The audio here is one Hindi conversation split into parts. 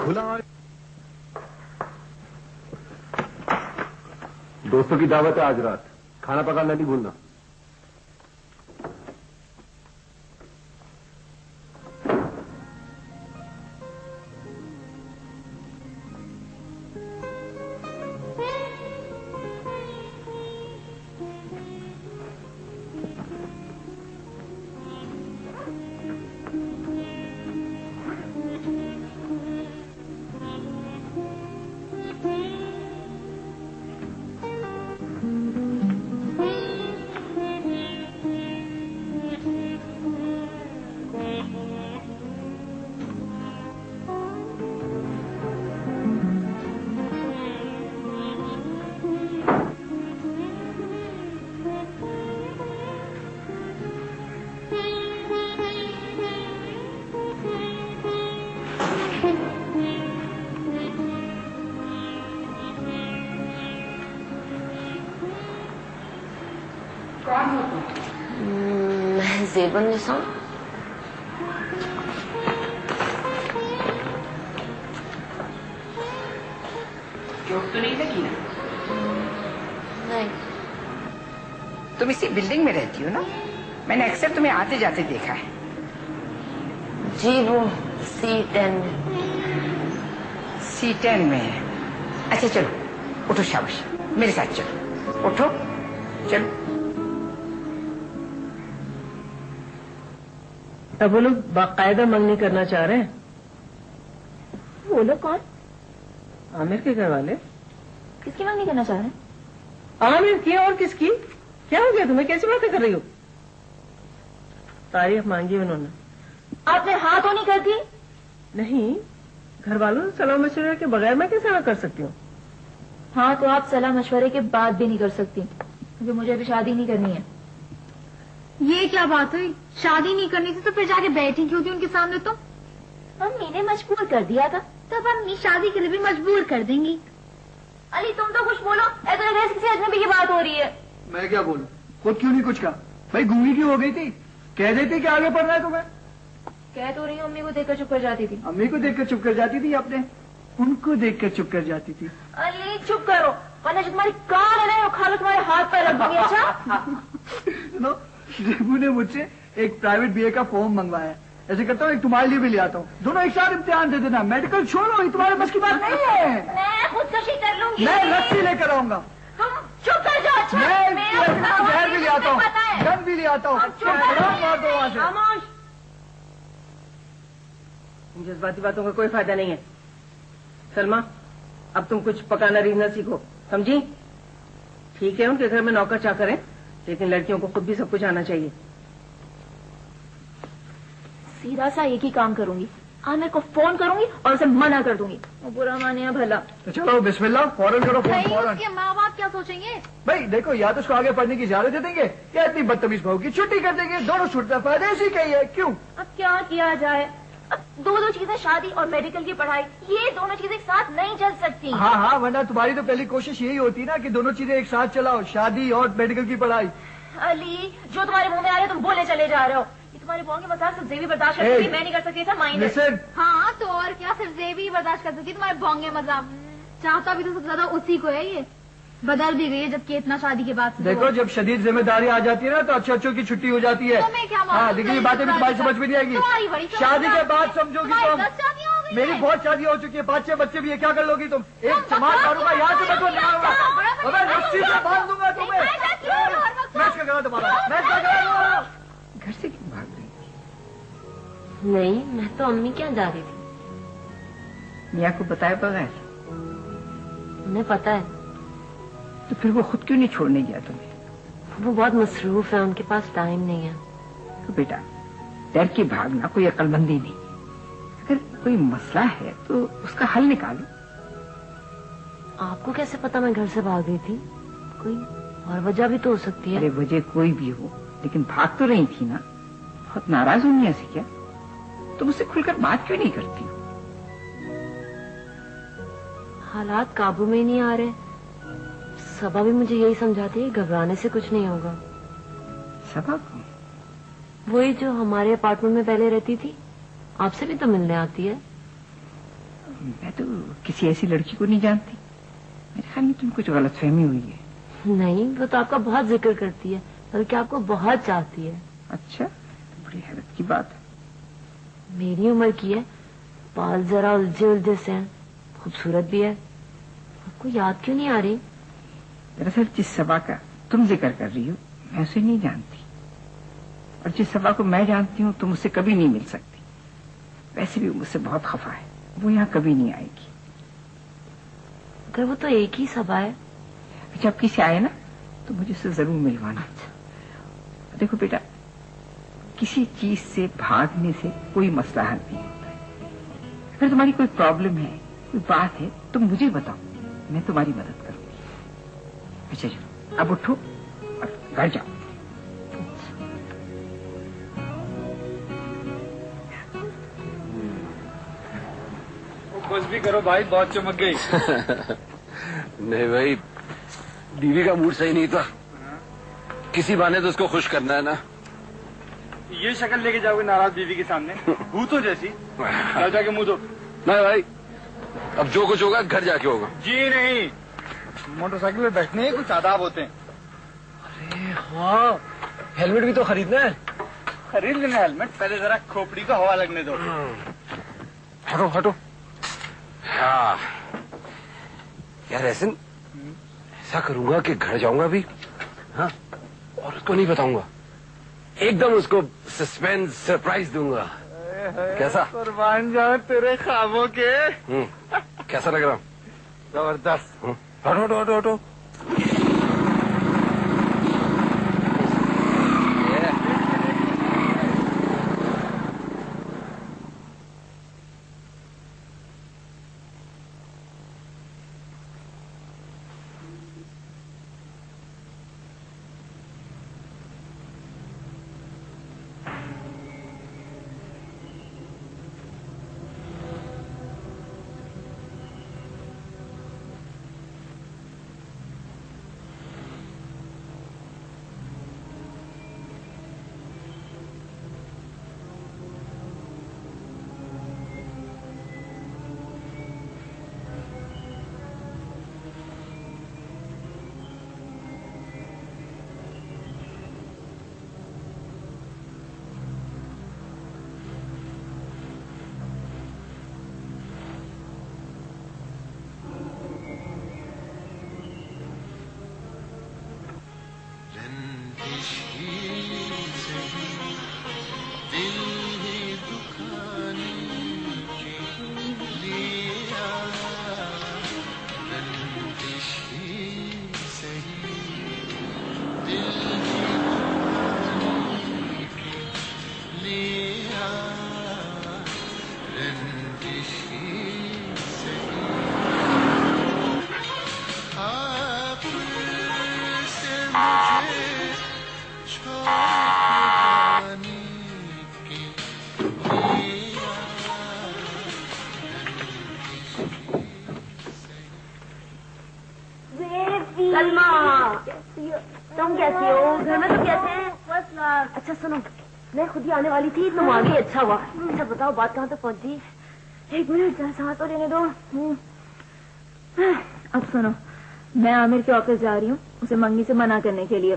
खुला। दोस्तों की दावत है आज रात, खाना पकाना नहीं भूलना। ज़ेबुन्निसा। चोट तो नहीं लगी ना? नहीं। तुम इसी बिल्डिंग में रहती हो ना? मैंने अक्सर तुम्हें आते जाते देखा है। जी वो C10 में। C10 में? अच्छा चलो उठो, शाबाश, मेरे साथ चलो। उठो चलो। अब वो लोग बाकायदा मंगनी करना चाह रहे हैं। वो लोग कौन? आमिर के घर वाले। किसकी मंगनी करना चाह रहे हैं? आमिर की और किसकी? क्या हो गया तुम्हें, कैसी बातें कर रही हो? तारीफ मांगी उन्होंने। आपने हाँ तो नहीं कर दी? नहीं, घर वालों से सलाह मशवरे के बगैर मैं कैसे हाँ कर सकती हूँ? हाँ तो आप सलाह मशवरे के बाद भी नहीं कर सकती, क्योंकि मुझे अभी शादी नहीं करनी है। ये क्या बात हुई? शादी नहीं करनी थी तो फिर जाके बैठी क्यों थी उनके सामने? तो मम्मी ने मजबूर कर दिया था। तब अम्मी शादी के लिए भी मजबूर कर देंगी। अली तुम तो कुछ बोलो, ऐसा लग रहा है किसी अजनबी की बात हो रही है। मैं क्या बोलूं? खुद क्यों नहीं कुछ कहा? भाई गूंगी क्यों हो गई थी? कह देती कि आगे पढ़ना है तुम्हें। कह तो रही हूँ, अम्मी को देखकर चुप कर जाती थी। अम्मी को देखकर चुप कर जाती थी, आपने उनको देखकर चुप कर जाती थी। अली चुप करो, वरना जो तुम्हारी कार है ना खा लो, तुम्हारे हाथ पर रख दूंगी। अच्छा सुनो, जेबू ने मुझसे एक प्राइवेट बीए का फॉर्म मंगवाया है। ऐसे करता हूँ एक तुम्हारे लिए भी ले आता हूँ, दोनों एक साथ इम्तिहान दे देना। मेडिकल छोड़ो, ये तुम्हारे बस की बात नहीं है। मैं खुदकशी कर लूंगी। मैं रस्सी लेकर आऊंगा। तुम चुप कर जाओ। अच्छा मैं जहर भी ले आता हूँ, गन भी ले आता हूँ। मार दो वहां से। इन जज्बाती बातों का कोई फायदा नहीं है। सलमा, अब तुम कुछ पकाना रीझना सीखो, समझी? ठीक है, उनके घर में नौकर चाकर है, लेकिन लड़कियों को खुद भी सब कुछ आना चाहिए। सीधा सा एक ही काम करूंगी, आमिर को फोन करूंगी और उसे मना कर दूंगी। वो बुरा माने या भला। तो चलो बिस्मिल्लाह, फौरन करो फोन, फौरन। उसके माँ बाप क्या सोचेंगे? भाई देखो, या तो उसको आगे पढ़ने की इजाजत दे देंगे या इतनी बदतमीज बहू की छुट्टी कर देंगे। दोनों छुट्टियां फायदे इसी का ही है। क्यों? अब क्या किया जाए? अब दो चीजें, शादी और मेडिकल की पढ़ाई, ये दोनों चीजें एक साथ नहीं चल सकती। हाँ हाँ, वरना तुम्हारी तो पहली कोशिश यही होती ना कि दोनों चीजें एक साथ चलाओ, शादी और मेडिकल की पढ़ाई। अली, जो तुम्हारे मुंह में आ रहे हो तुम बोले चले जा रहे हो। ये तुम्हारे बोंगे मजाक सिर्फ जेबी बर्दाश्त कर सकती, मैं नहीं कर सकती था। माइंड। हाँ तो और क्या, सिर्फ जेबी बर्दाश्त कर सकती, तुम्हारे बोंगे मजाक। चाहता भी तो सबसे ज्यादा उसी को है। ये बदल भी गई है जबकि इतना शादी के बाद। देखो, जब शदीद जिम्मेदारी आ जाती है ना तो अच्छों की छुट्टी हो जाती है। हाँ, लेकिन ये बातें भी तुम्हारी समझ में नहीं आएगी। शादी के बाद समझोगी तुम। मेरी बहुत शादी हो चुकी है, 5-6 बच्चे भी है, क्या कर लोगी तुम? एक जमात मारूंगा, यहाँ से मैं तो निकालूंगा, रस्सी से बांध दूंगा तुम्हें। मैच का करा तुम्हारा, मैच का करा। घर से क्यों भाग रही? नहीं, मैं तो अम्मी क्या जा रही थी। मियाँ को बताया बगैर? उन्हें पता है। तो फिर वो खुद क्यों नहीं छोड़ने गया तुम्हें? वो बहुत मसरूफ है, उनके पास टाइम नहीं है। तो बेटा, डर के भागना कोई अक्लमंदी नहीं। अगर कोई मसला है तो उसका हल निकालो। आपको कैसे पता मैं घर से भाग गई थी? कोई और वजह भी तो हो सकती है। अरे वजह कोई भी हो, लेकिन भाग तो रही थी ना। बहुत नाराज होनी ऐसी क्या? तुम उससे खुलकर बात क्यों नहीं करती? हालात काबू में ही नहीं आ रहे। सबा भी मुझे यही समझाती है, घबराने से कुछ नहीं होगा। सबा कौन? वही जो हमारे अपार्टमेंट में पहले रहती थी, आपसे भी तो मिलने आती है। मैं तो किसी ऐसी लड़की को नहीं जानती। मेरे ख्याल में तुम कुछ गलतफहमी हुई है। नहीं, वो तो आपका बहुत जिक्र करती है, बल्कि आपको बहुत चाहती है। अच्छा, बड़ी हैरत की बात है। मेरी उम्र की है, बाल जरा उलझे उलझे से हैं, खूबसूरत भी है। आपको याद क्यों नहीं आ रही? दरअसल जिस सबा का तुम जिक्र कर रही हो मैं उसे नहीं जानती, और जिस सबा को मैं जानती हूँ तुम उससे कभी नहीं मिल सकती। वैसे भी मुझसे बहुत खफा है, वो यहाँ कभी नहीं आएगी। अगर वो तो एक ही सबा है। जब किसी आए ना तो मुझे उससे जरूर मिलवाना। देखो बेटा, किसी चीज से भागने से कोई मसला हल नहीं होता है। अगर तुम्हारी कोई प्रॉब्लम है, कोई बात है, तो मुझे बताओ, मैं तुम्हारी मदद करूंगी। अच्छा चलो, अब उठो और घर जाओ। कुछ भी करो भाई, बहुत चमक गई। नहीं भाई, बीवी का मूड सही नहीं था, किसी बहाने तो उसको खुश करना है ना। ये शक्ल लेके जाओगे नाराज बीवी के सामने, भूतों जैसी। जाके मुंह दो। नहीं भाई, अब जो कुछ होगा घर जाके होगा। जी नहीं, मोटरसाइकिल पे बैठने कुछ आदाब होते हैं। अरे हाँ, हेलमेट भी तो खरीदना है। खरीद लेना हेलमेट, पहले जरा खोपड़ी को हवा लगने दो। हटो हटो। हाँ यार ऐसे ऐसा करूंगा कि घर जाऊंगा भी, हाँ, और उसको नहीं बताऊंगा, एकदम उसको सस्पेंस सरप्राइज दूंगा। कैसा? कुर्बान जाऊं तेरे ख्वाबों के। कैसा लग रहा? जबरदस्त। हटो हटो हटो हटो। तुम कैसी हो? घर में तो कैसे हैं? अच्छा सुनो, मैं खुद ही आने वाली थी, तुम आ गई, अच्छा हुआ। अच्छा बताओ, बात कहाँ तक पहुंची? एक मिनट, सांस तो लेने दो। अब सुनो, मैं आमिर के ऑफिस जा रही हूँ उसे मंगनी से मना करने के लिए।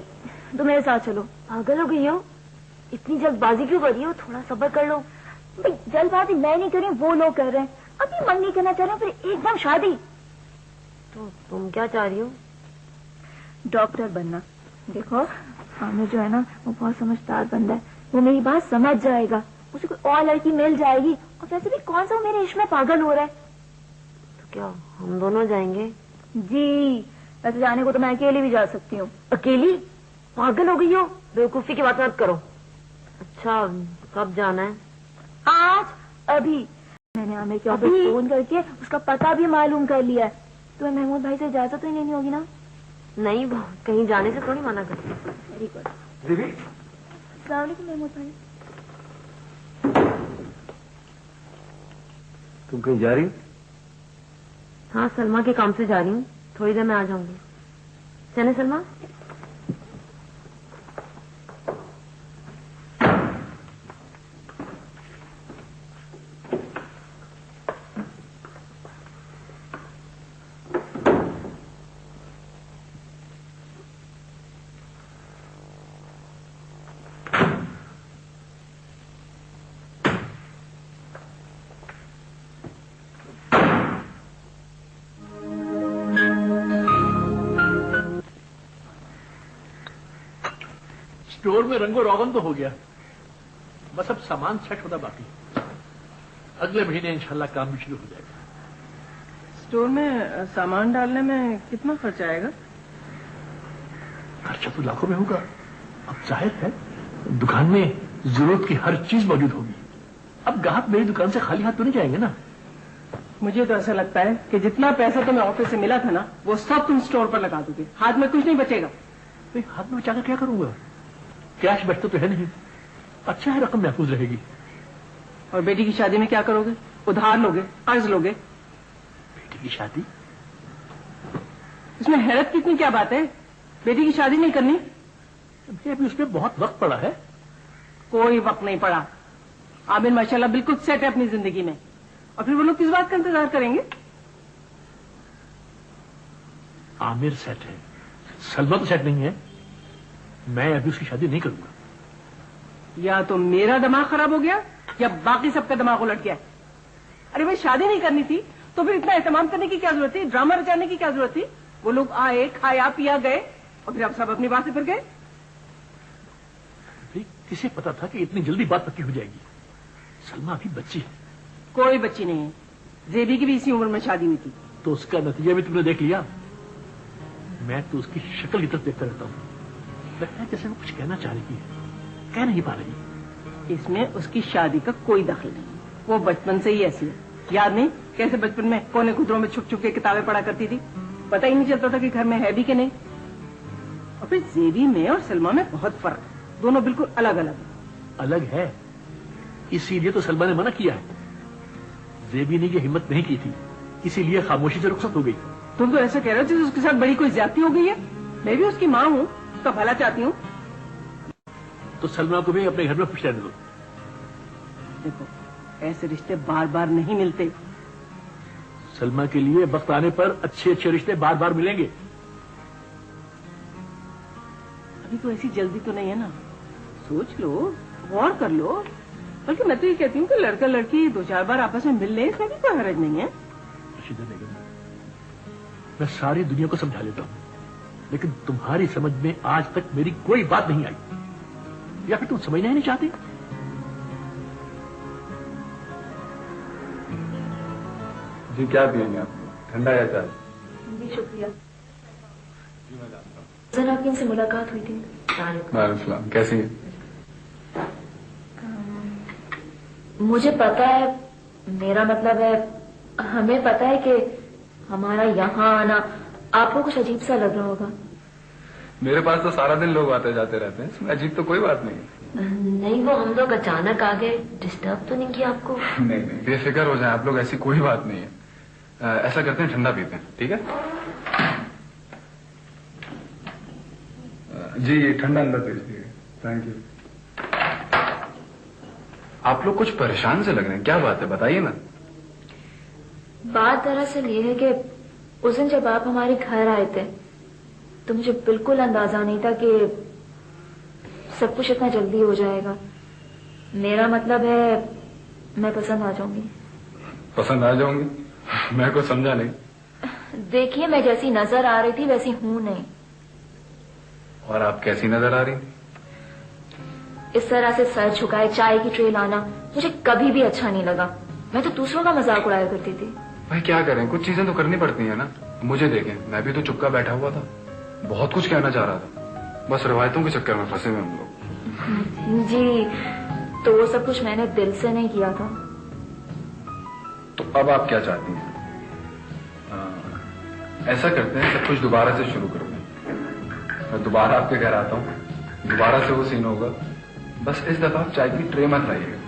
तो मेरे साथ चलो। पागल हो गई हो? इतनी जल्दबाजी क्यों कर रही हो? थोड़ा सब्र कर लो। भाई जल्दबाजी मैं नहीं कर रही, वो लोग कर रहे हैं। अभी मंगनी करना चाह रहे हैं, फिर एकदम शादी। तो तुम क्या चाह रही हो? डॉक्टर बनना। देखो आमिर जो है ना, वो बहुत समझदार बंदा है, वो मेरी बात समझ जाएगा। उसे कोई और लड़की मिल जाएगी, और वैसे भी कौन सा मेरे इश्क में पागल हो रहा है। तो क्या हम दोनों जाएंगे? जी, वैसे जाने को तो मैं अकेली भी जा सकती हूँ। अकेली? पागल हो गई हो? बेवकूफी की बात मत करो। अच्छा कब जाना है? आज, अभी। मैंने आमिर के ऑफिस फोन करके उसका पता भी मालूम कर लिया है। तुम्हें महमूद भाई से इजाजत तो लेनी होगी ना? नहीं, वो कहीं जाने से थोड़ी मना करती। Very good. दीदी, अस्सलाम वालेकुम महमूद भाई। तुम कहीं जा रही हो? हाँ, सलमा के काम से जा रही हूँ, थोड़ी देर में आ जाऊंगी। चले सलमा? स्टोर में रंगो रोगन तो हो गया, बस अब सामान सेट होना बाकी। अगले महीने इंशाल्लाह काम भी शुरू हो जाएगा। स्टोर में सामान डालने में कितना खर्च आएगा? खर्चा तो लाखों में होगा। अब जाहिर है दुकान में जरूरत की हर चीज मौजूद होगी। अब ग्राहक मेरी दुकान से खाली हाथ तो नहीं जाएंगे ना। मुझे तो ऐसा लगता है कि जितना पैसा तुम्हें ऑफिस से मिला था ना, वो सब तुम स्टोर पर लगा दोगे, हाथ में कुछ नहीं बचेगा। हाथ में बचाकर क्या करूंगा? कैश बचता तो है नहीं। अच्छा है, रकम महफूज रहेगी। और बेटी की शादी में क्या करोगे? उधार लोगे, कर्ज लोगे? बेटी की शादी? इसमें हैरत कितनी क्या बात है? बेटी की शादी नहीं करनी? अभी उसमें बहुत वक्त पड़ा है। कोई वक्त नहीं पड़ा। आमिर माशाल्लाह बिल्कुल सेट है अपनी जिंदगी में, और फिर वो लोग किस बात का इंतजार करेंगे? आमिर सेट है, सलमा तो सेट नहीं है। मैं अभी उसकी शादी नहीं करूंगा। या तो मेरा दिमाग खराब हो गया या बाकी सबका दिमाग उलट गया। अरे भाई, शादी नहीं करनी थी तो फिर इतना एहतमाम करने की क्या जरूरत थी? ड्रामा रचाने की क्या जरूरत थी? वो लोग आए, खाया पिया गए और फिर अब सब अपनी बात से फिर गए। किसे पता था कि इतनी जल्दी बात पक्की हो जाएगी? सलमा अभी बच्ची है। कोई बच्ची नहीं है। जेबी की भी इसी उम्र में शादी हुई थी। तो उसका नतीजा भी तुमने देख लिया। मैं तो उसकी शक्ल की तरफ देखता रहता हूँ। लगता है जैसे वो कुछ कहना चाह रही है, कह नहीं पा रही। इसमें उसकी शादी का कोई दखल नहीं। वो बचपन से ही ऐसी है। याद नहीं कैसे बचपन में कोने कुतरों में छुप छुप के किताबें पढ़ा करती थी? पता ही नहीं चलता था कि घर में है भी कि नहीं। और फिर जेबी में और सलमा में बहुत फर्क है। दोनों बिल्कुल अलग अलग अलग है। इसीलिए तो सलमा ने मना किया है। जेबी ने ये हिम्मत नहीं की थी, इसीलिए खामोशी से रुखसत हो गई। तुम तो ऐसा कह रहे हो जैसे उसके साथ बड़ी कोई ज्यादती हो गई है। मैं भी उसकी माँ हूँ, उसका भला चाहती हूँ। तो सलमा को भी अपने घर में खुश रहने दो। देखो, ऐसे रिश्ते बार बार नहीं मिलते। सलमा के लिए वक्त आने पर अच्छे अच्छे रिश्ते बार बार मिलेंगे। अभी तो ऐसी जल्दी तो नहीं है ना। सोच लो, गौर कर लो। बल्कि मैं तो ये कहती हूँ कि लड़का लड़की 2-4 बार आपस में मिल ले, इसमें भी कोई हर्ज नहीं है। रशीदा बेगम, मैं सारी दुनिया को समझा लेता हूँ, लेकिन तुम्हारी समझ में आज तक मेरी कोई बात नहीं आई। या फिर तुम समझना ही नहीं चाहती? जी, क्या पिएंगे आप? ठंडा या चाय? जी शुक्रिया। सर, आपकी इनसे मुलाकात हुई थी। वालेकुम, कैसी है? मुझे पता है, मेरा मतलब है हमें पता है कि हमारा यहाँ आना आपको कुछ अजीब सा लग रहा होगा। मेरे पास तो सारा दिन लोग आते जाते रहते हैं, इसमें अजीब तो कोई बात नहीं है। नहीं, वो हम लोग अचानक आ गए, डिस्टर्ब तो नहीं किया आपको? नहीं नहीं, बेफिक्र हो जाए आप लोग, ऐसी कोई बात नहीं है। ऐसा करते हैं, ठंडा पीते हैं, ठीक है? जी, ये ठंडा अंदर भेज दीजिए। Thank you. आप लोग कुछ परेशान से लग रहे हैं, क्या बात है, बताइए ना। बात दरअसल ये है कि उस दिन जब आप हमारे घर आए थे तो मुझे बिल्कुल अंदाजा नहीं था कि सब कुछ इतना जल्दी हो जाएगा। मेरा मतलब है मैं पसंद आ जाऊंगी। पसंद आ जाऊंगी? मैं कुछ समझा नहीं। देखिए, मैं जैसी नजर आ रही थी वैसी हूं नहीं। और आप कैसी नजर आ रही थी? इस तरह से सर झुकाए चाय की ट्रे लाना मुझे कभी भी अच्छा नहीं लगा। मैं तो दूसरों का मजाक उड़ाया करती थी। भाई क्या करें, कुछ चीजें तो करनी पड़ती है ना। मुझे देखें, मैं भी तो चुपका बैठा हुआ था, बहुत कुछ कहना चाह रहा था, बस रिवायतों के चक्कर में फंसे हुए हम लोग। जी, तो वो सब कुछ मैंने दिल से नहीं किया था। तो अब आप क्या चाहती हैं? ऐसा करते हैं, सब कुछ दोबारा से शुरू करते हैं। मैं दोबारा आपके घर आता हूँ, दोबारा से वो सीन होगा। बस इस दफा आप चाय की ट्रे मत लाइएगा,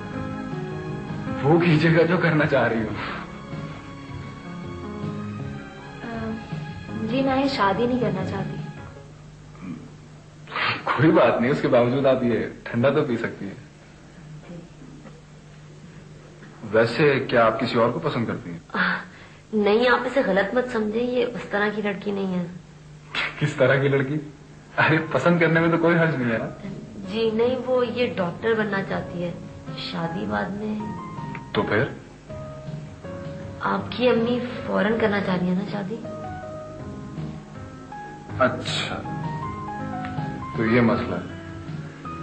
वो कीजिएगा जो करना चाह रही हूँ। जी, मैं शादी नहीं करना चाहती। कोई बात नहीं, उसके बावजूद आप ये ठंडा तो पी सकती है। वैसे क्या आप किसी और को पसंद करती हैं? नहीं, आप इसे गलत मत समझे, ये उस तरह की लड़की नहीं है। किस तरह की लड़की? अरे पसंद करने में तो कोई हर्ज नहीं है ना। जी नहीं, वो ये डॉक्टर बनना चाहती है, शादी बाद में। तो फिर? आपकी अम्मी फौरन करना चाह रही है ना शादी। अच्छा, तो ये मसला है।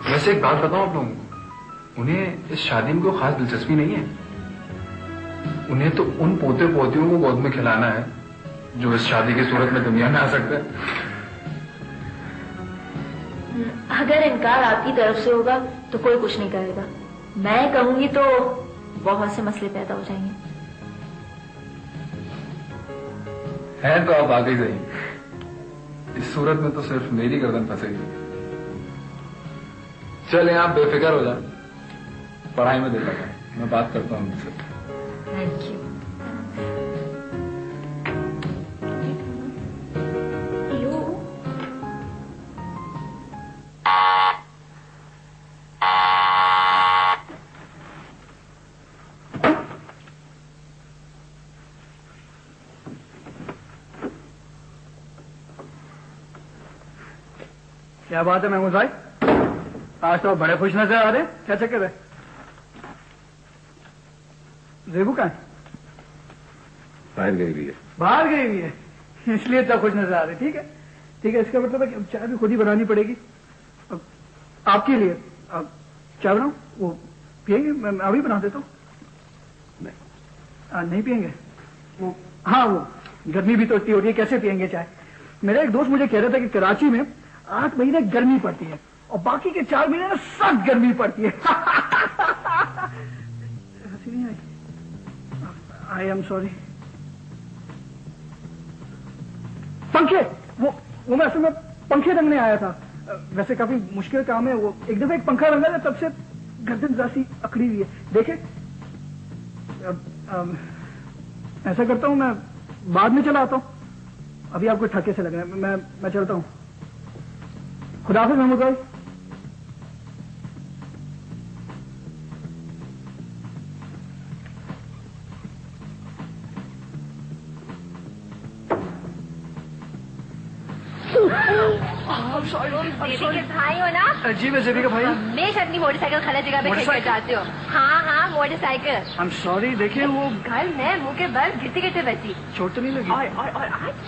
वैसे एक बात बताऊं आप लोगों को, उन्हें इस शादी में कोई खास दिलचस्पी नहीं है। उन्हें तो उन पोते पोतियों को गोद में खिलाना है जो इस शादी की सूरत में दुनिया में आ सकते हैं। अगर इनकार आपकी तरफ से होगा तो कोई कुछ नहीं करेगा, मैं कहूंगी तो बहुत से मसले पैदा हो जाएंगे। है तो आप आगे गई, इस सूरत में तो सिर्फ मेरी गर्दन फंसेगी। चले आप बेफिक्र हो जाए, पढ़ाई में दिल लगा, मैं बात करता हूँ उनसे। Thank you. क्या बात है महमूद भाई, आज तो बड़े खुश नजर आ रहे हैं, क्या चक्कर है? जेबू कहाँ है? बाहर गई हुई है। बाहर गई हुई है, इसलिए इतना खुश नजर आ रहे। ठीक है ठीक है, इसका मतलब है कि अब चाय भी खुद ही बनानी पड़ेगी। अब आपके लिए अब चाय बनाऊं, वो पियेंगे? मैं अभी बना देता हूँ। नहीं पियेंगे वो? हाँ, वो गर्मी भी तो इतनी हो रही है, कैसे पियेंगे चाय? मेरा एक दोस्त मुझे कह रहा था कि कराची में 8 महीने गर्मी पड़ती है और बाकी के 4 महीने में सख्त गर्मी पड़ती है। हंसी नहीं आई? I am sorry. पंखे, वो मैं असल में पंखे रंगने आया था। वैसे काफी मुश्किल काम है वो। एक दफे एक पंखा रंगा था, तब से गर्दन जैसी अकड़ी हुई है। देखे, ऐसा करता हूं, मैं बाद में चला आता हूं, अभी आपको ठके से लग रहा है। मैं चलता हूं। खुदा हाफिज़ महमूद भाई। जेबी के भाई हो ना? जी मैं जेबी का भाई। हमेशा अपनी मोटरसाइकिल खड़ा जगह पे खड़ी कर जाते हो। हाँ हाँ, मोटरसाइकिल। आई एम सॉरी, देखिए वो घर में मुंह के बल गिरते गिरते बची। चोट तो नहीं लगी? और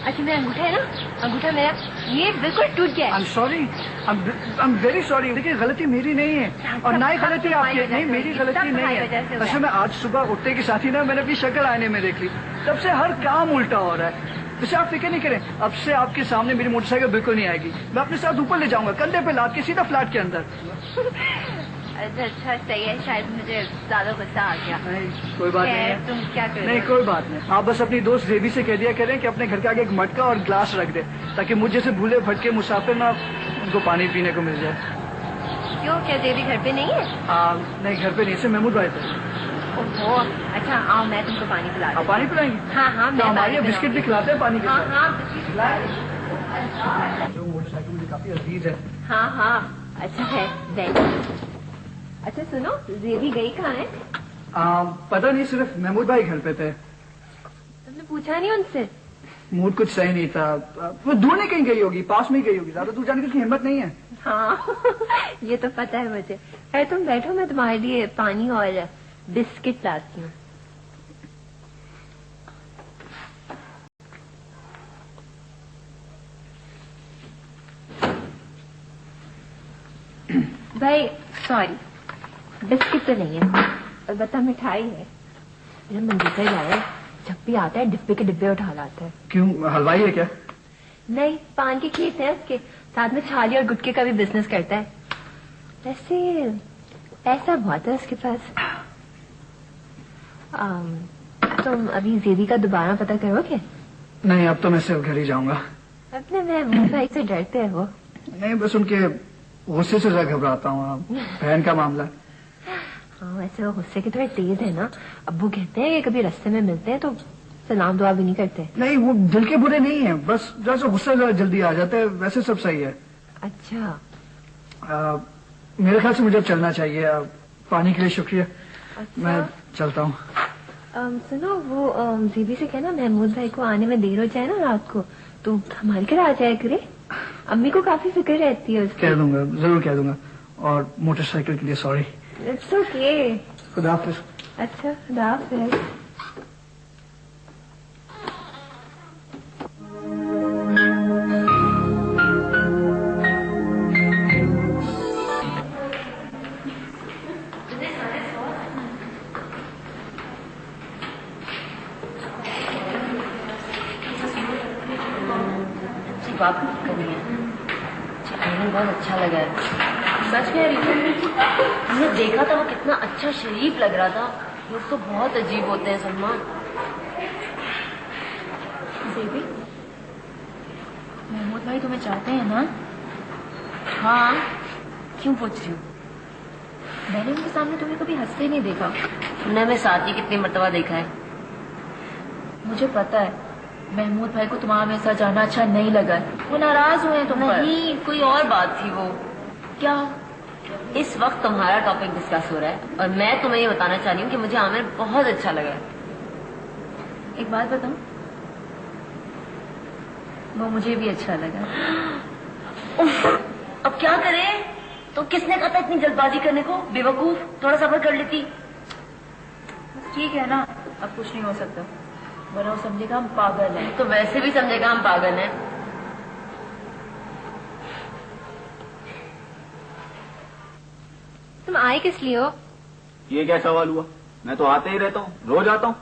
अच्छा, मेरा अंगूठा है ना, अंगूठा मेरा ये बिल्कुल टूट गया। I am sorry, I am very sorry. देखिए गलती मेरी नहीं है और ना ही गलती आपकी। नहीं, मेरी गलती नहीं है। अच्छा, मैं आज सुबह उठते के साथ ही ना मैंने अपनी शक्ल आईने में देख ली, तब से हर काम उल्टा हो रहा है। वैसे आप फिक्र नहीं करें, अब से आपके सामने मेरी मोटरसाइकिल बिल्कुल नहीं आएगी। मैं अपने साथ ऊपर ले जाऊंगा, कंधे पे लाद के सीधा फ्लैट के अंदर। अच्छा सही है, शायद मुझे ज्यादा गुस्सा आ गया। नहीं कोई बात नहीं है। तुम क्या कर रहे हो? नहीं कोई बात नहीं, आप बस अपनी दोस्त जेबी से कह दिया करें कि अपने घर के आगे एक मटका और ग्लास रख दे, ताकि मुझ जैसे भूले भटके मुसाफिर ना उनको पानी पीने को मिल जाए। क्यों, क्या जेबी घर पे नहीं है? नहीं, घर पे नहीं, से महमूद भाई थे। ओहो, अच्छा आओ, मैं तुमको पानी पिला। आप पानी पिलाएंगे? हाँ हाँ, मैं हमारे बिस्किट भी खिलाते हैं पानी के साथ। हाँ बिस्किट खिलाए। जो मोटरसाइकिल मुझे काफी अजीज है। हाँ हाँ, अच्छा है, थैंक। अच्छा सुनो, जेबी गई कहाँ है? पता नहीं, सिर्फ महमूद भाई घर पे थे। तुमने पूछा नहीं उनसे? मूड कुछ सही नहीं था। वो दूर नहीं कहीं गई होगी, पास में ही गई होगी, ज्यादा दूर जाने की उसकी हिम्मत नहीं है। हाँ ये तो पता है मुझे। अरे तुम बैठो, मैं तुम्हारे लिए पानी और बिस्किट लाती हूँ। भाई सॉरी, बिस्किट तो नहीं है, अलबत्ता मिठाई है। मेरा मंजूर लाया, जब भी आता है डिब्बे के डिब्बे उठा लाता है। क्यों, हलवाई है क्या? नहीं, पान के खेत है उसके, साथ में छाली और गुटके का भी बिजनेस करता है। वैसे पैसा बहुत है उसके पास। तुम अभी जेबी का दोबारा पता करोगे? नहीं, अब तो मैं सिर्फ घर ही जाऊंगा। अपने महमूद भाई से डरते हो? नहीं, बस उनके गुस्से से ज्यादा घबराता हूँ। बहन का मामला। हाँ, वैसे वो गुस्से के थोड़े तेज है ना। अब्बू कहते हैं कि कभी रास्ते में मिलते हैं तो सलाम दुआ भी नहीं करते। नहीं, वो दिल के बुरे नहीं है, बस जैसे गुस्सा जल्दी आ जाता है, वैसे सब सही है। अच्छा। मेरे ख्याल से मुझे अब चलना चाहिए। पानी के लिए शुक्रिया। अच्छा? मैं चलता हूँ। सुनो, वो जीबी से कहना महमूद भाई को आने में देर हो जाए ना रात को, तो हमारे घर आ जाए करे। अम्मी को काफी फिक्र रहती है उसकी। कह दूंगा, जरूर कह दूंगा। और मोटरसाइकिल के लिए सॉरी। It's okay. खुदा हाफिज़। अच्छा, खुदा हाफिज़। बात करनी है। मुझे बहुत अच्छा लगा है। सच कह रही हूँ, मैंने देखा था वो कितना अच्छा शरीफ लग रहा था। लोग तो बहुत अजीब होते हैं सलमा। बेबी, महमूद भाई तुम्हें चाहते हैं ना? हाँ, क्यों पूछ रही हूँ? मैंने उनके सामने तुम्हें कभी हंसते नहीं देखा। तुमने हमें साथ ही कितनी मर्तबा देखा है। मुझे पता है महमूद भाई को तुम्हारा मेरे साथ जाना अच्छा नहीं लगा है। वो नाराज हुए हैं तुम पर। नहीं, कोई और बात थी वो। क्या? इस वक्त तुम्हारा टॉपिक डिस्कस हो रहा है और मैं तुम्हें ये बताना चाह रही हूँ कि मुझे आमिर बहुत अच्छा लगा है। एक बात बताऊं, वो मुझे भी अच्छा लगा। अब क्या करें? तो किसने कहा था इतनी जल्दबाजी करने को? बेवकूफ, थोड़ा सब्र कर लेती। ठीक है ना, अब कुछ नहीं हो सकता, वरना वो समझेगा हम पागल हैं। तो वैसे भी समझेगा हम पागल हैं। तुम आए किस लिए हो? ये क्या सवाल हुआ? मैं तो आते ही रहता हूँ, रोज आता हूँ।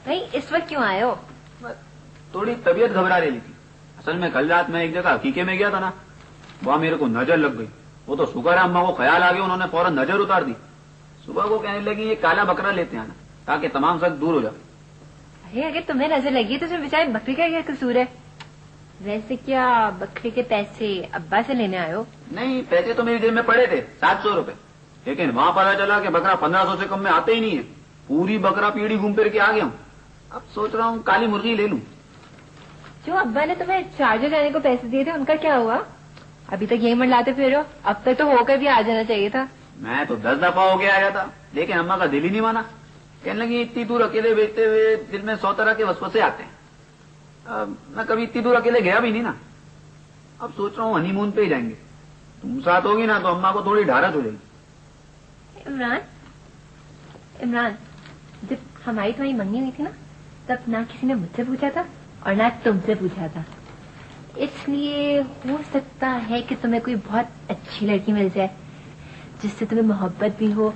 नहीं, इस वक्त क्यों आए हो? थोड़ी तबीयत घबरा रही थी। असल में कल रात मैं एक जगह हकीके में गया था ना, वहाँ मेरे को नजर लग गई। वो तो शुक्र है अम्मा को ख्याल आ गया, उन्होंने फौरन नजर उतार दी। सुबह को कहने लगी ये काला बकरा लेते आना ताकि तमाम शक दूर हो जाए। अरे अगर तुम्हें नजर लगी तो उसमें बेचारे बकरी का क्या कसूर है? वैसे क्या बकरी के पैसे अब्बा से लेने आए हो? नहीं, पैसे तो मेरी जेब में पड़े थे 700 रुपए, लेकिन वहाँ पता चला कि बकरा 1500 से कम में आते ही नहीं है। पूरी बकरा पीढ़ी घूम फिर के आ गया हूँ। अब सोच रहा हूँ काली मुर्गी ले लूं। जो अब्बा ने तुम्हें चार्जर जाने को पैसे दिए थे उनका क्या हुआ? अभी तक यही मंडलाते फिर हो, अब तक तो होकर भी आ जाना चाहिए था। मैं तो 10 दफा हो गया आया था, लेकिन अम्मा का दिल ही नहीं माना। कहने लगी इतनी दूर अकेले भेजते हुए दिल में 100 तरह के वसवसे आते हैं। मैं कभी इतनी दूर अकेले गया भी नहीं ना। अब सोच रहा हूँ हनीमून पे ही जाएंगे। तुम साथ होगी ना तो अम्मा को थोड़ी ढारस हो जाएगी। इमरान, जब हमारी तुम्हारी मंगनी हुई थी ना, तब ना किसी ने मुझसे पूछा था और ना तुमसे पूछा था। इसलिए हो सकता है कि तुम्हें कोई बहुत अच्छी लड़की मिल जाए जिससे तुम्हें मोहब्बत भी हो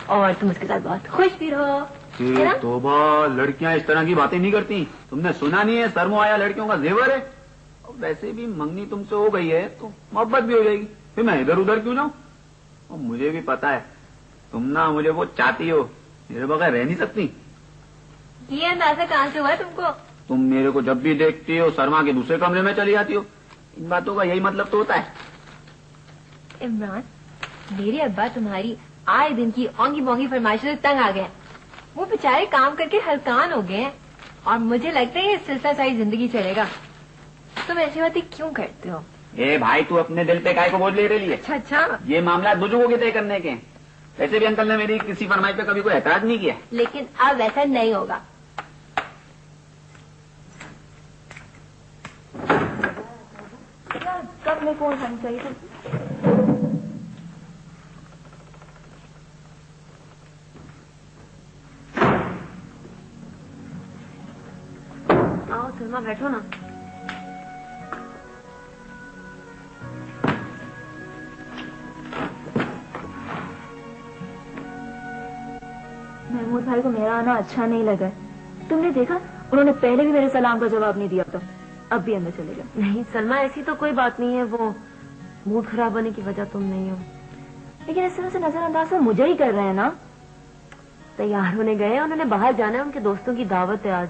और तुम उसके साथ बहुत खुश भी रहो। तोबा, लड़कियां इस तरह की बातें नहीं करती। तुमने सुना नहीं है सरमो आया लड़कियों का जेवर है। और वैसे भी मंगनी तुमसे हो गई है तो मोहब्बत भी हो जाएगी, फिर मैं इधर उधर क्यों जाऊं? और मुझे भी पता है तुम ना मुझे वो चाहती हो, मेरे बगैर रह नहीं सकती। ये अंदाजा कहाँ से हुआ तुमको? तुम मेरे को जब भी देखती हो शर्मा के दूसरे कमरे में चली जाती हो। इन बातों का यही मतलब तो होता है। इमरान, मेरे अब्बा तुम्हारी आए दिन की औंगी बोंगी फरमाइशों से तंग आ गए। वो बेचारे काम करके हलकान हो गए हैं और मुझे लगता है ये सिलसिला सारी जिंदगी चलेगा। तुम ऐसी बातें क्यों करते हो? ए भाई, तू अपने दिल पे काय को बोझ ले रही है? अच्छा, ये मामला बुजुर्गों के तय करने के। वैसे भी अंकल ने मेरी किसी फरमाइश पे कभी कोई एतराज नहीं किया। लेकिन अब ऐसा नहीं होगा। कब मैं फोन करना चाहिए था? आओ सलमा, बैठो ना। महमूद भाई को मेरा आना अच्छा नहीं लगा। तुमने देखा, उन्होंने पहले भी मेरे सलाम का जवाब नहीं दिया था, अब भी अंदर चले गए। नहीं सलमा, ऐसी तो कोई बात नहीं है। वो मूड खराब होने की वजह तुम नहीं हो। लेकिन इस तरह से नजरअंदाज तो मुझे ही कर रहे हैं ना। तैयार होने गए, उन्होंने बाहर जाना है, उनके दोस्तों की दावत है आज।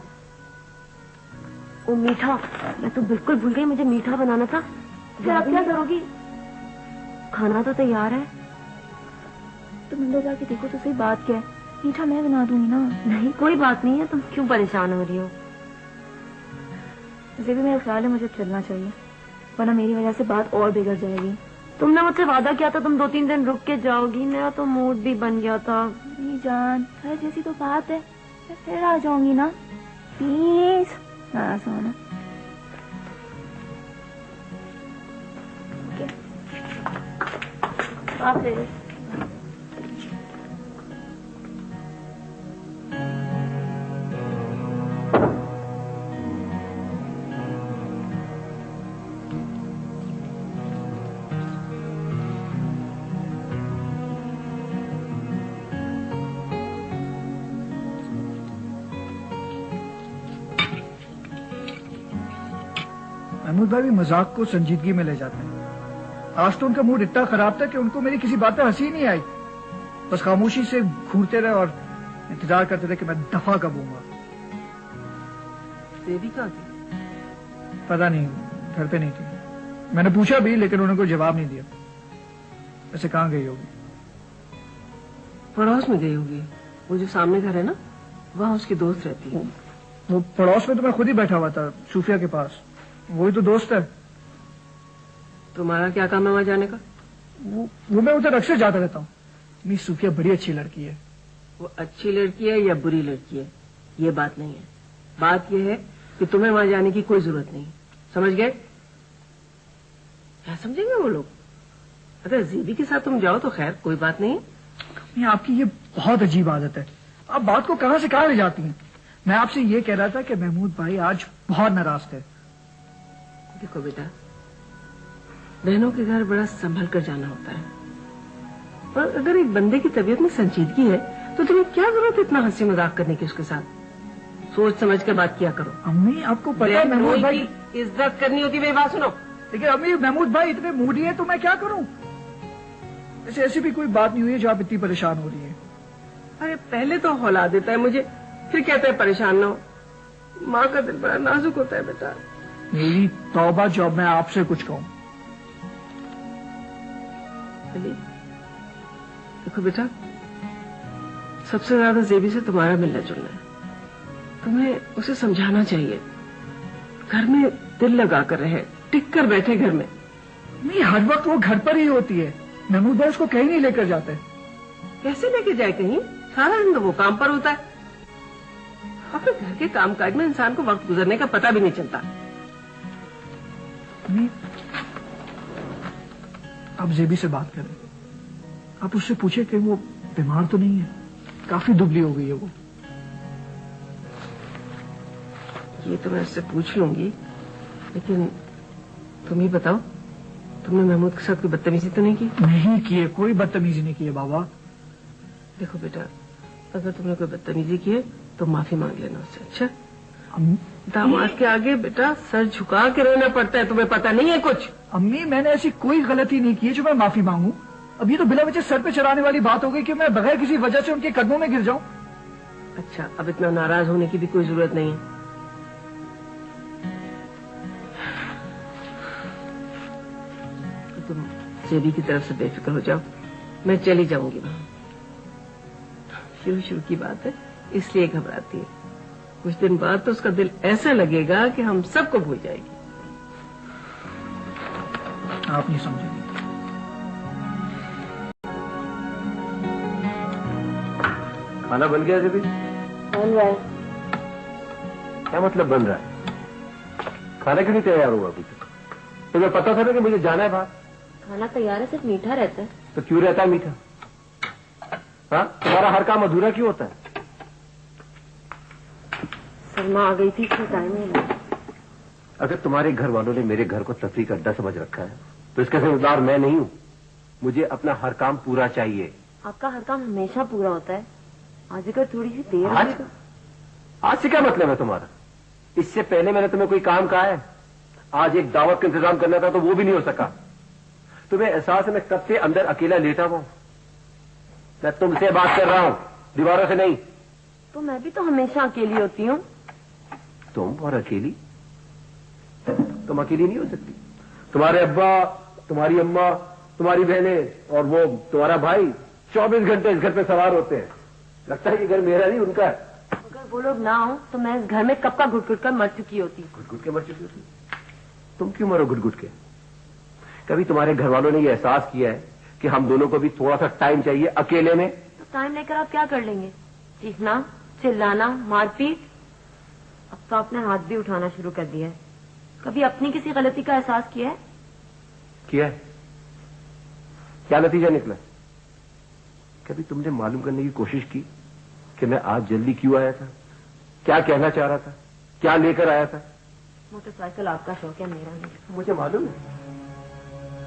वो मीठा, मैं तो बिल्कुल भूल गई, मुझे मीठा बनाना था। फिर आप क्या करोगी? खाना तो तैयार है। तुम अंदर जाके देखो तो सही, बात क्या है। मीठा मैं बना दूंगी ना। नहीं, कोई बात नहीं है, तुम क्यों परेशान हो रही हो? वैसे भी मेरा ख्याल है मुझे चलना चाहिए, वरना मेरी वजह से बात और बिगड़ जाएगी। तुमने मुझसे वादा किया था तुम 2-3 दिन रुक के जाओगी। मेरा तो मूड भी बन गया था। नहीं जान, हर जैसी तो बात है, मैं फिर आ जाऊंगी ना, प्लीज ना सोना। आप महमूद भाई भी मजाक को संजीदगी में ले जाते हैं। आज तो उनका मूड इतना खराब था कि उनको मेरी किसी बात पे हंसी नहीं आई। बस खामोशी से घूरते रहे और इंतजार करते रहे कि मैं दफा कब हूंगा। देवी कहाँ थी? पता नहीं, घर पे नहीं थी। मैंने पूछा भी लेकिन उन्होंने कोई जवाब नहीं दिया। ऐसे कहाँ गई होगी? पड़ोस में गई होगी। वो जो सामने घर है ना, वहाँ उसकी दोस्त रहती है। वो पड़ोस में तो मैं खुद ही बैठा हुआ था, सूफिया के पास। वही तो दोस्त है। तुम्हारा क्या काम है वहाँ जाने का? वो मैं उधर अक्सर जाता रहता हूँ। मेरी सूफिया बड़ी अच्छी लड़की है। वो अच्छी लड़की है या बुरी लड़की है, ये बात नहीं है। बात ये है कि तुम्हें वहाँ जाने की कोई जरूरत नहीं। समझ गए? क्या समझेंगे वो लोग? अगर जीबी के साथ तुम जाओ तो खैर कोई बात नहीं है। आपकी ये बहुत अजीब आदत है। आप बात को कहाँ से कहाँ ले जाती हैं। मैं आपसे ये कह रहा था कि महमूद भाई आज बहुत नाराज थे। देखो बेटा, बहनों के घर बड़ा संभल कर जाना होता है। और अगर एक बंदे की तबीयत में संजीदगी है तो तुम्हें क्या जरूरत है इतना हंसी मजाक करने की उसके साथ? सोच समझ के बात किया करो। अम्मी आपको पता है महमूद भाई की इज्जत करनी होती है। मेरी बात सुनो। लेकिन अम्मी महमूद भाई इतने मूडी है तो मैं क्या करूं? ऐसी भी कोई बात नहीं हुई है जो आप इतनी परेशान हो रही है। अरे पहले तो हौला देता है मुझे, फिर कहता है परेशान ना हो। माँ का दिल बड़ा नाजुक होता है बेटा। मेरी तौबा जो मैं आपसे कुछ कहूं। देखो बेटा, सबसे ज्यादा जेबी से तुम्हारा मिलना जुलना है। तुम्हें उसे समझाना चाहिए, घर में दिल लगा कर रहे, टिक कर बैठे घर में। नहीं, हर वक्त वो घर पर ही होती है। महमूद भाई उसको कहीं नहीं लेकर जाते। कैसे लेके जाए कहीं? सारा दिन तो वो काम पर होता है। और घर के कामकाज में इंसान को वक्त गुजरने का पता भी नहीं चलता। आप जेबी से बात करें। आप उससे पूछे कि वो बीमार तो नहीं है। काफी दुबली हो गई है वो। ये तो मैं उससे पूछ लूंगी, लेकिन तुम ही बताओ, तुमने महमूद के साथ कोई बदतमीजी तो नहीं की? नहीं की है, कोई बदतमीजी नहीं की है बाबा। देखो बेटा, अगर तुमने कोई बदतमीजी की है तो माफी मांग लेना उससे। अच्छा, दामाद के आगे बेटा सर झुका के रहना पड़ता है। तुम्हें पता नहीं है कुछ? अम्मी मैंने ऐसी कोई गलती नहीं की है जो मैं माफी मांगू। अब ये तो बिला वजह सर पे चढ़ाने वाली बात हो गई कि मैं बगैर किसी वजह से उनके कदमों में गिर जाऊं। अच्छा, अब इतना नाराज होने की भी कोई जरूरत नहीं है। तुम जेबी की तरफ से बेफिक्र हो जाओ, मैं चली जाऊंगी वहां। शुरू की बात है, इसलिए घबराती है। कुछ दिन बाद तो उसका दिल ऐसा लगेगा कि हम सबको भूल जाएगी। आप नहीं समझेंगे। खाना बन गया जेबी? बन रहा है। क्या मतलब बन रहा है? खाना क्यों नहीं तैयार हुआ अभी तक? तुम्हें पता था ना कि मुझे जाना है बाहर। खाना तैयार है, सिर्फ मीठा रहता है। तो क्यों रहता है मीठा? हाँ, तुम्हारा हर काम अधूरा क्यों होता है? सलमा आ गई थी, इसलिए टाइम नहीं लगा। अगर तुम्हारे घर वालों ने मेरे घर को तफरीह का अड्डा समझ रखा है तो इसका जिम्मेदार मैं नहीं हूँ। मुझे अपना हर काम पूरा चाहिए। आपका हर काम हमेशा पूरा होता है। आज अगर थोड़ी सी देर आज? हुई तो आज से क्या मतलब है तुम्हारा? इससे पहले मैंने तुम्हें कोई काम कहा है? आज एक दावत का इंतजाम करना था तो वो भी नहीं हो सका। तुम्हें एहसास है मैं कब से अंदर अकेला लेटा हुआ हूं? मैं तुमसे बात कर रहा हूं, दीवारों से नहीं। तो मैं भी तो हमेशा अकेली होती हूँ। तुम और अकेली? तुम अकेली नहीं हो सकती। तुम्हारे अब्बा, तुम्हारी अम्मा, तुम्हारी बहनें और वो तुम्हारा भाई 24 घंटे इस घर पे सवार होते हैं। लगता है कि घर मेरा नहीं उनका है। अगर वो लोग ना हो तो मैं इस घर में कब का घुट घुट कर मर चुकी होती। घुट घुट के मर चुकी होती? तुम क्यों मरो घुट घुट के? कभी तुम्हारे घर वालों ने ये एहसास किया है कि हम दोनों को भी थोड़ा सा टाइम चाहिए अकेले में? तो टाइम लेकर आप क्या कर लेंगे? चीखना, चिल्लाना, मारपीट। अब तो आपने हाथ भी उठाना शुरू कर दिया है। कभी अपनी किसी गलती का एहसास किया है? किया है। क्या नतीजा निकला? कभी तुमने मालूम करने की कोशिश की कि मैं आज जल्दी क्यों आया था? क्या कहना चाह रहा था? क्या लेकर आया था? मोटरसाइकिल आपका शौक है, मेरा नहीं। मुझे मालूम है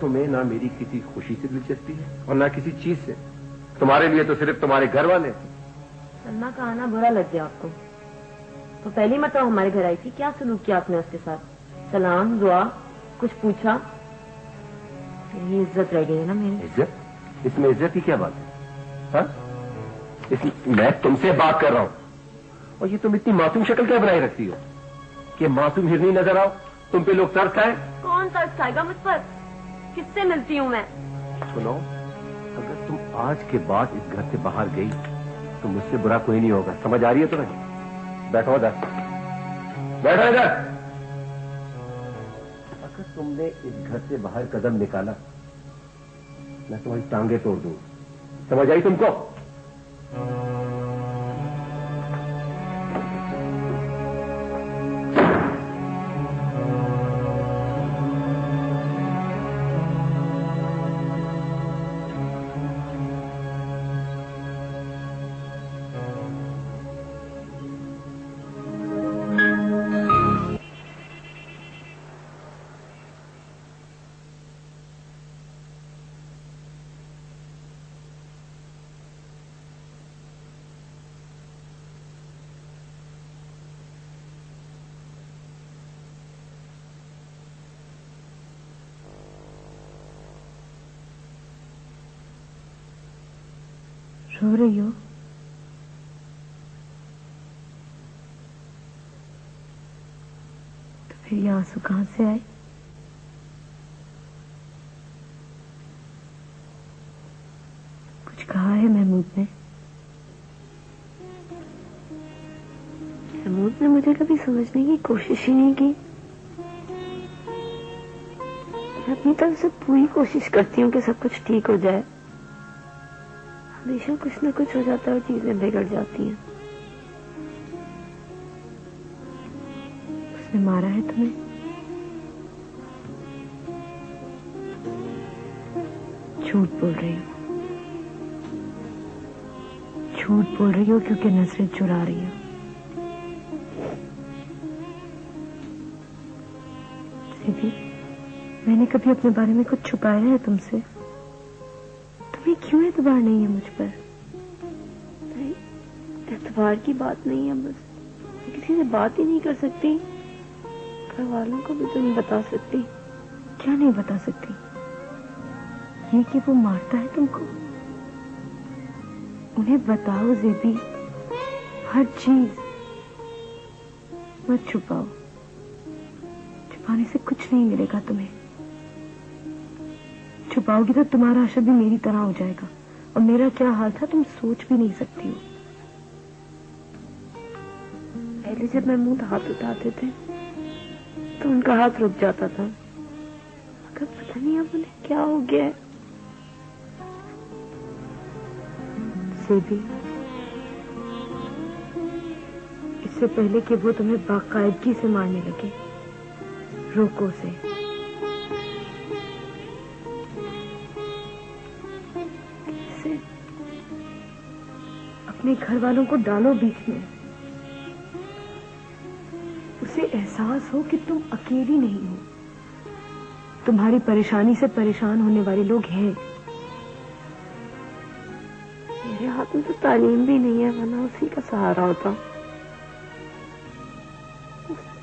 तुम्हें ना मेरी किसी खुशी से दिलचस्पी है और ना किसी चीज से। तुम्हारे लिए तो सिर्फ तुम्हारे घर वाले। सलमा का आना बुरा लग गया आपको? तो पहली मरतबा हमारे घर आई थी, क्या सलूक किया आपने उसके साथ? सलाम, दुआ, कुछ पूछा? ये इज्जत रह गई है ना मेरी। इज्जत? इसमें इज्जत की क्या बात है? हाँ? मैं तुमसे बात कर रहा हूं और ये तुम इतनी मासूम शक्ल क्या बनाई रखती हो कि मासूम हिरनी नजर आओ, तुम पे लोग तरस खाए। कौन तरस खाएगा मुझ पर? किससे मिलती हूँ मैं? सुनो, अगर तुम आज के बाद इस घर से बाहर गई तो मुझसे बुरा कोई नहीं होगा, समझ आ रही है तुम्हें? बैठो इधर, बैठो इधर। अगर तुमने इस घर से बाहर कदम निकाला मैं तुम्हारी टांगे तोड़ दूंगा, समझ आई तुमको? रो रही हो? तो फिर ये आंसू कहां से आए? कुछ कहा है महमूद ने? महमूद ने मुझे कभी समझने की कोशिश ही नहीं की। मैं अपनी तरफ से पूरी कोशिश करती हूँ कि सब कुछ ठीक हो जाए, हमेशा कुछ ना कुछ हो जाता है और चीजें बिगड़ जाती हैं। उसने मारा है तुम्हें? झूठ बोल रही हो, झूठ बोल रही हो क्योंकि नजरें चुरा रही हो। दीदी, मैंने कभी अपने बारे में कुछ छुपाया है तुमसे? क्यों एतबार नहीं है मुझ पर? नहीं, एतबार की बात नहीं है, बस मैं किसी से बात ही नहीं कर सकती। घर वालों को भी तो नहीं बता सकती। क्या नहीं बता सकती? ये कि वो मारता है तुमको। उन्हें बताओ ज़ेबी, हर चीज। मत छुपाओ, छुपाने से कुछ नहीं मिलेगा तुम्हें। छुपाओगी तो तुम्हारा आशा भी मेरी तरह हो जाएगा, और मेरा क्या हाल था तुम सोच भी नहीं सकती हो। पहले जब महमूद हाथ उठाते थे तो उनका हाथ रुक जाता था, मगर पता नहीं अब उन्हें क्या हो गया है। ज़ेबी, इससे पहले कि वो तुम्हें बाकायदगी से मारने लगे, रोको उसे। अपने घर वालों को डालो बीच में, उसे एहसास हो कि तुम अकेली नहीं हो, तुम्हारी परेशानी से परेशान होने वाले लोग हैं। मेरे हाथ में तो तालीम भी नहीं है, वरना उसी का सहारा होता।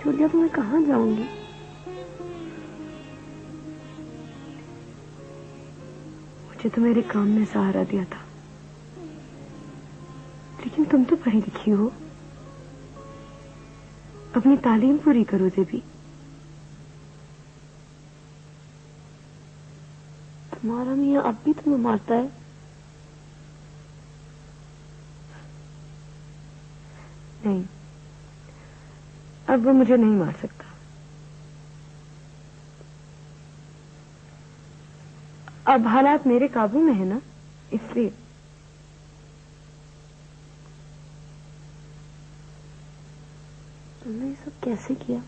जूलिया, तो मैं कहाँ जाऊंगी? मुझे तो मेरे काम में सहारा दिया था, लेकिन तुम तो पढ़ी लिखी हो, अपनी तालीम पूरी करो ज़ेबी। तुम्हारा मियाँ अब भी तुम्हें मारता है? नहीं, अब वो मुझे नहीं मार सकता। अब हालात मेरे काबू में है ना, इसलिए। तुमने ये सब कैसे किया?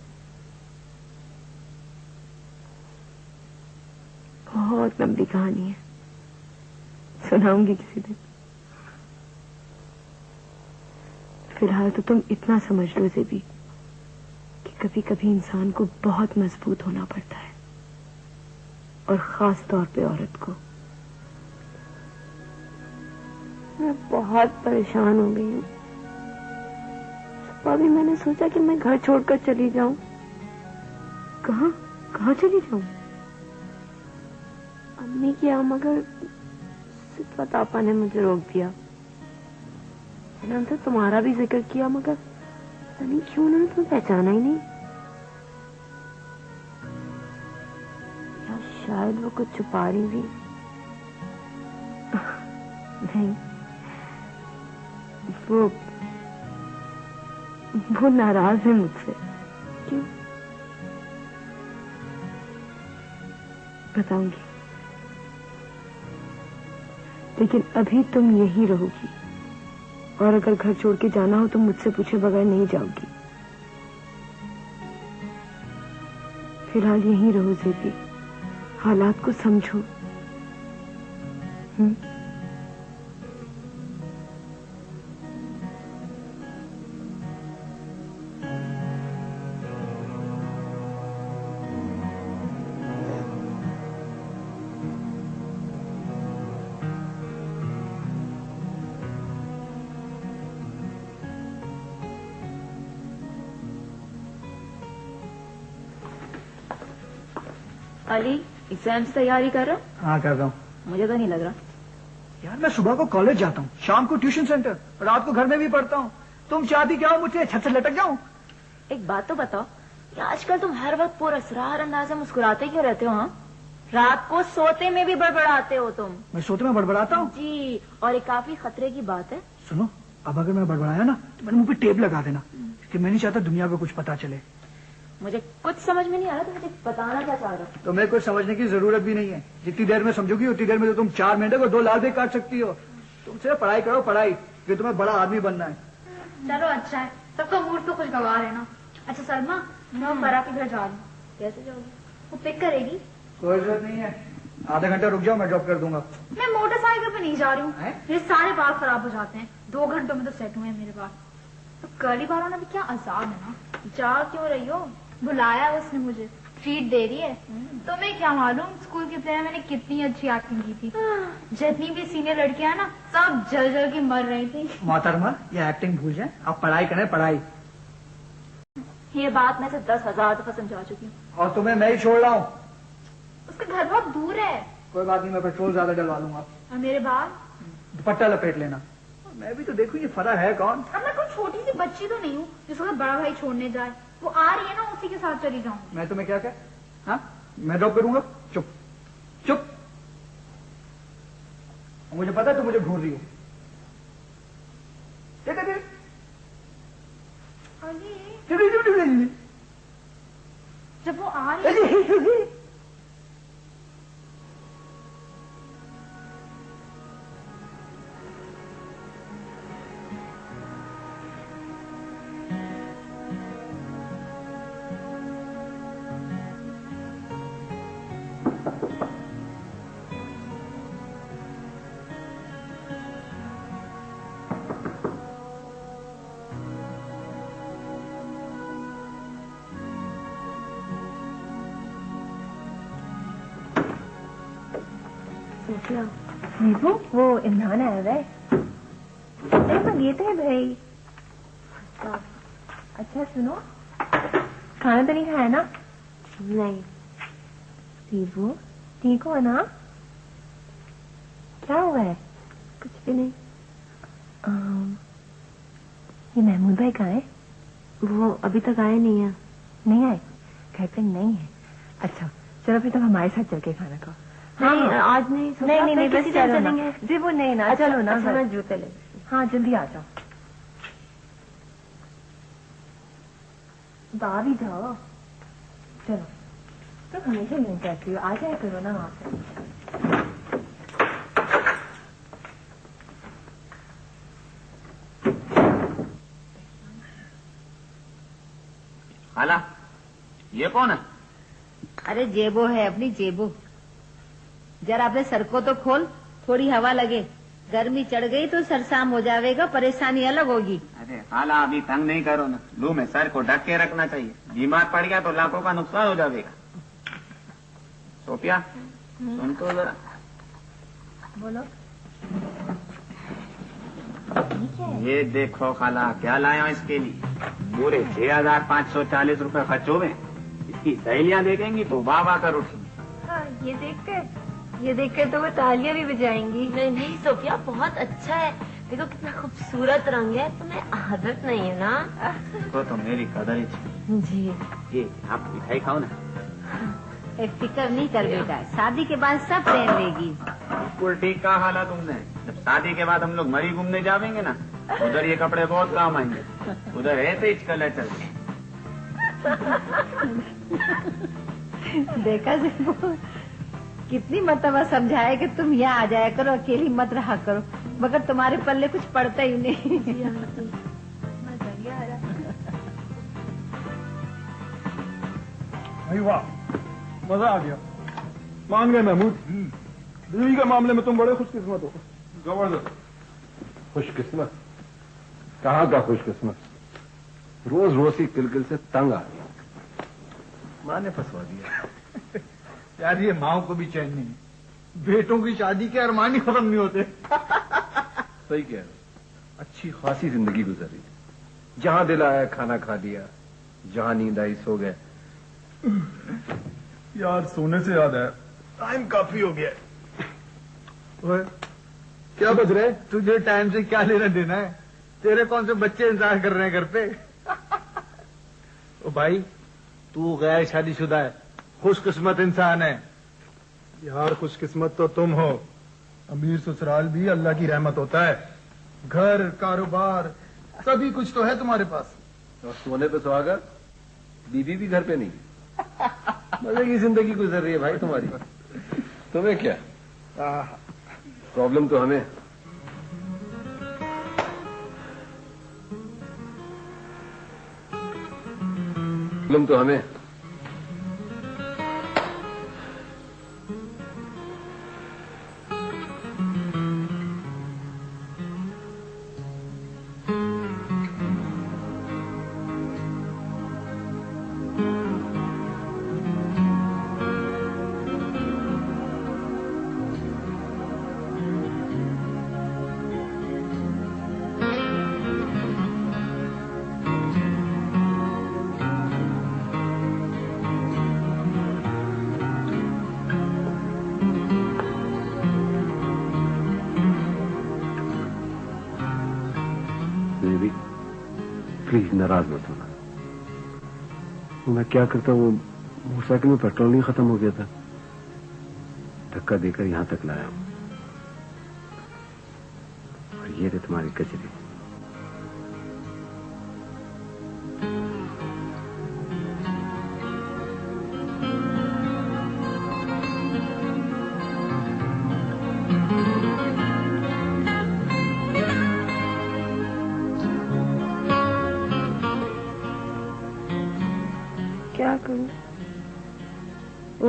बहुत लंबी कहानी है, सुनाऊंगी किसी दिन। फिलहाल तो तुम इतना समझ लो ज़ेबी कि कभी कभी इंसान को बहुत मजबूत होना पड़ता है, और खास तौर पे औरत को। मैं बहुत परेशान हो गई हूँ। सुबह भी मैंने सोचा कि मैं घर छोड़कर चली जाऊं, कहाँ चली जाऊं? अम्मी किया मगर सिर्फ पापा ने मुझे रोक दिया। मैंने उनसे तुम्हारा भी जिक्र किया मगर पता नहीं क्यों उन्होंने तुम्हें पहचाना ही नहीं। या शायद वो कुछ छुपा रही थी। नहीं, वो नाराज है मुझसे। क्यों? बताऊंगी, लेकिन अभी तुम यहीं रहोगी और अगर घर छोड़ के जाना हो तो मुझसे पूछे बगैर नहीं जाओगी। फिलहाल यहीं रहो जेबी, हालात को समझो। अली, एग्जाम्स तैयारी कर रहा? हाँ कर रहा हूँ। मुझे तो नहीं लग रहा। यार मैं सुबह को कॉलेज जाता हूँ, शाम को ट्यूशन सेंटर, रात को घर में भी पढ़ता हूँ। तुम चाहती क्या हो मुझसे छत से लटक जाऊं? एक बात तो बताओ, आजकल तुम हर वक्त पुरस्कार अंदाज में मुस्कुराते क्यों रहते हो? हाँ, रात को सोते में भी बड़बड़ाते हो तुम। मैं सोते में बड़बड़ाता हूँ? जी, और ये काफी खतरे की बात है। सुनो, अब अगर मैं बड़बड़ाया ना तो मेरे मुंह पे टेप लगा देना, कि मैं नहीं चाहता दुनिया को कुछ पता चले। मुझे कुछ समझ में नहीं आ रहा, तो मुझे बताना क्या चाह रहा हो? तुम्हें कुछ समझने की जरूरत भी नहीं है। जितनी देर में समझोगी उतनी देर में तो तुम 4 मिनट को 2 लाख भी काट सकती हो। तुम सिर्फ पढ़ाई करो, पढ़ाई, कि तुम्हें बड़ा आदमी बनना है। चलो अच्छा है, सबका मूड तो कुछ गवा है ना। अच्छा सलमा, मैं फरा के घर जा रही हूँ। कैसे जाओगी? वो पिक करेगी। कोई जरूरत नहीं है, आधा घंटा रुक जाओ, मैं ड्रॉप कर दूंगा। मैं मोटरसाइकिल पे नहीं जा रही हूँ, मेरे सारे बाल खराब हो जाते हैं। 2 घंटों में तो सेट हुए हैं मेरे बाल। तो कर्ली बालों में भी क्या अजाब है ना। जा क्यों रही हो? बुलाया उसने मुझे, ट्रीट दे रही है। तुम्हें क्या मालूम स्कूल के प्ले में मैंने कितनी अच्छी एक्टिंग की थी। जितनी भी सीनियर लड़कियां हैं ना, सब जल जल के मर रही थी। मोहतरमा, ये एक्टिंग भूल जाए, आप पढ़ाई करें, पढ़ाई। ये बात मैं से 10,000 दफा समझा चुकी हूँ। और तुम्हें मैं ही छोड़ रहा हूँ। उसका घर बहुत दूर है। कोई बात नहीं, मैं पेट्रोल ज्यादा डलवा लूंगा। और मेरे बाल? दुपट्टा लपेट लेना। मैं भी तो देखूं ये फरा है कौन। अब मैं कोई छोटी सी बच्ची तो नहीं हूँ जिसको बड़ा भाई छोड़ने जाए। वो आ रही है ना, उसी के साथ चली जाऊँ। मैं तुम्हें क्या हाँ, मैं ड्रॉप करूंगा। चुप चुप, मुझे पता है तुम मुझे घूर रही हो। जब वो आ रही है नीबू, वो इमरान आया है। अरे पर ये तो है भाई। अच्छा सुनो, खाना तो नहीं खाया ना? नहीं। नीबू ठीक हो ना? क्या हुआ है? कुछ भी नहीं। ये महमूद भाई कहाँ है? वो अभी तक आए नहीं है। नहीं आए? घर पे नहीं है? अच्छा चलो फिर तुम हमारे साथ चल के खाना खाओ। हाँ, नहीं आज नहीं। नहीं बस चलेंगे जी। वो नहीं ना, चलो ना। अच्छा मैं जूते ले। हाँ जल्दी आ जाओ। बाहर ही जाओ। चलो तो हमेशा नहीं कहती हो, आ जाए करो ना वहां पे। खाला, ये कौन है? अरे जेबो है अपनी, जेबो। जरा अपने सर को तो खोल, थोड़ी हवा लगे। गर्मी चढ़ गई तो सरसाम हो जाएगा, परेशानी अलग होगी। अरे खाला अभी तंग नहीं करो ना, लू में सर को ढक के रखना चाहिए। बीमार पड़ गया तो लाखों का नुकसान हो जाएगा। सोफिया सुन तो जरा। बोलो। ये देखो खाला क्या लाया इसके लिए, पूरे 6,540 रुपए खर्च हो गए। इसकी सहेलियां देखेंगी तो वाह वाह कर उठेंगी। हाँ, ये देखकर तो वो तालियां भी बजाएंगी। नहीं नहीं सोफिया, बहुत अच्छा है। देखो कितना खूबसूरत रंग है। तुम्हें आदत नहीं है ना? इसको तो मेरी कदर ही थी। जी ये आप मिठाई खाओ ना। फिक्र नहीं कर बेटा, शादी के बाद सब पहन लेगी। बिल्कुल ठीक कहा हाला तुमने। जब शादी के बाद हम लोग मरी घूमने जाएंगे ना, उधर ये कपड़े बहुत काम आएंगे। उधर ऐसे ही कलर चलते। देखा सिर्फ कितनी मरतबा समझाया कि तुम यहाँ आ जाया करो, अकेली मत रहा करो, मगर तुम्हारे पल्ले कुछ पड़ता ही नहीं। वाह, मजा आ गया। मान गए महमूद, बीवी के मामले में तुम बड़े खुशकिस्मत हो। जबरदस्त। खुशकिस्मत? कहाँ का खुशकिस्मत? रोज रोज की किलकिल से तंग आ गया। माँ ने फंसवा दिया। यार ये माओ को भी चैन नहीं, बेटों की शादी के अरमान ही खत्म नहीं होते। सही कह रहे, अच्छी खासी जिंदगी गुजरी। जहां दिल आया खाना खा लिया, जहां नींद आई सो गए। यार सोने से याद है, टाइम काफी हो गया। ओए, क्या बज रहे? तुझे टाइम से क्या लेना देना है? तेरे कौन से बच्चे इंतजार कर रहे हैं घर पे? ओ भाई, तू गैर शादीशुदा है, खुशकिस्मत इंसान है। यार खुशकिस्मत तो तुम हो। अमीर ससुराल भी अल्लाह की रहमत होता है। घर, कारोबार, सभी कुछ तो है तुम्हारे पास। और सोने पे सुहागा, बीबी भी घर पे नहीं। मजे की जिंदगी गुजर रही है भाई तुम्हारी। तुम्हें क्या प्रॉब्लम? तो हमें। प्रॉब्लम तो हमें। प्लीज नाराज मत होना। वो मैं क्या करता, वो मोटरसाइकिल में पेट्रोल नहीं खत्म हो गया था, धक्का देकर यहां तक लाया हूं। और ये थे तुम्हारी कचरी। क्या करूं?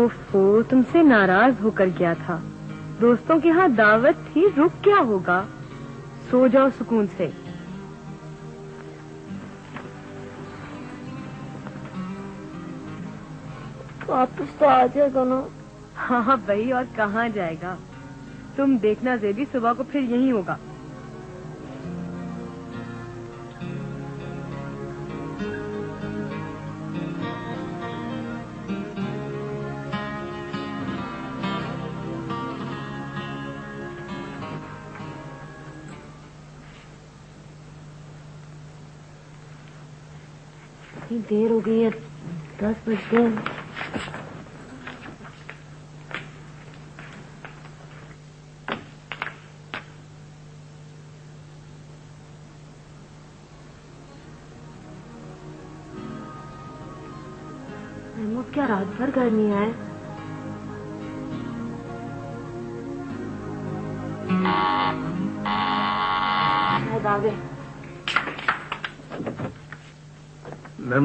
ओफो, तुमसे नाराज होकर गया था। दोस्तों के यहाँ दावत थी, रुक क्या होगा? सो जाओ सुकून से। वापस तो आ जाएगा ना? हाँ भाई, और कहाँ जाएगा? तुम देखना ज़ेबी, सुबह को फिर यही होगा। इतनी देर हो गई है, 10 बज गए। महमूद क्या रात भर घर नहीं आए? शायद आ गए। मैं